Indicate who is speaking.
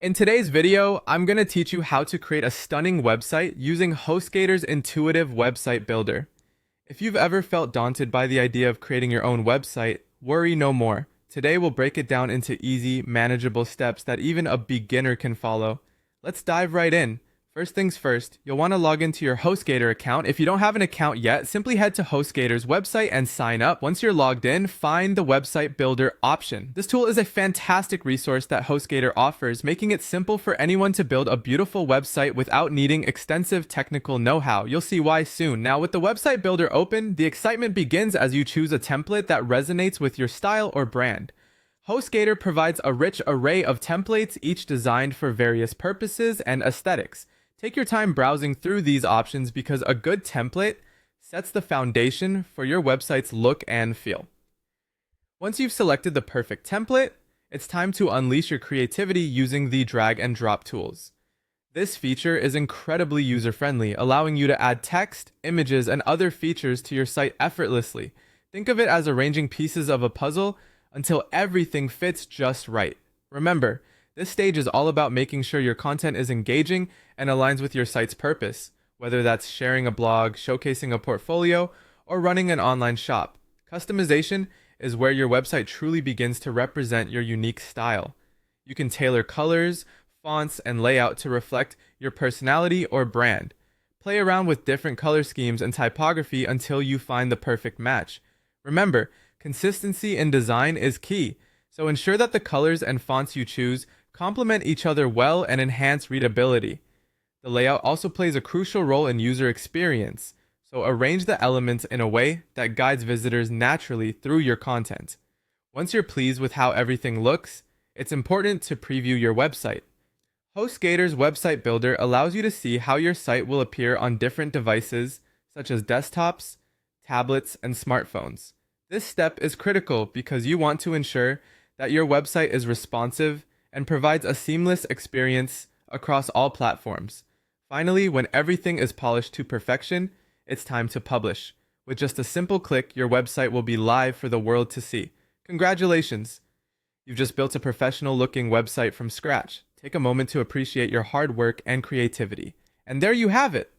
Speaker 1: In today's video, I'm going to teach you how to create a stunning website using HostGator's intuitive website builder. If you've ever felt daunted by the idea of creating your own website, worry no more. Today we'll break it down into easy, manageable steps that even a beginner can follow. Let's dive right in. First things first, you'll want to log into your HostGator account. If you don't have an account yet, simply head to HostGator's website and sign up. Once you're logged in, find the website builder option. This tool is a fantastic resource that HostGator offers, making it simple for anyone to build a beautiful website without needing extensive technical know-how. You'll see why soon. Now, with the website builder open, the excitement begins as you choose a template that resonates with your style or brand. HostGator provides a rich array of templates, each designed for various purposes and aesthetics. Take your time browsing through these options because a good template sets the foundation for your website's look and feel. Once you've selected the perfect template, it's time to unleash your creativity using the drag and drop tools. This feature is incredibly user-friendly, allowing you to add text, images, and other features to your site effortlessly. Think of it as arranging pieces of a puzzle until everything fits just right. Remember, this stage is all about making sure your content is engaging and aligns with your site's purpose, whether that's sharing a blog, showcasing a portfolio, or running an online shop. Customization is where your website truly begins to represent your unique style. You can tailor colors, fonts, and layout to reflect your personality or brand. Play around with different color schemes and typography until you find the perfect match. Remember, consistency in design is key, so ensure that the colors and fonts you choose complement each other well and enhance readability. The layout also plays a crucial role in user experience, so arrange the elements in a way that guides visitors naturally through your content. Once you're pleased with how everything looks, it's important to preview your website. HostGator's website builder allows you to see how your site will appear on different devices, such as desktops, tablets, and smartphones. This step is critical because you want to ensure that your website is responsive and provides a seamless experience across all platforms. Finally, when everything is polished to perfection, it's time to publish. With just a simple click, your website will be live for the world to see. Congratulations! You've just built a professional-looking website from scratch. Take a moment to appreciate your hard work and creativity. And there you have it!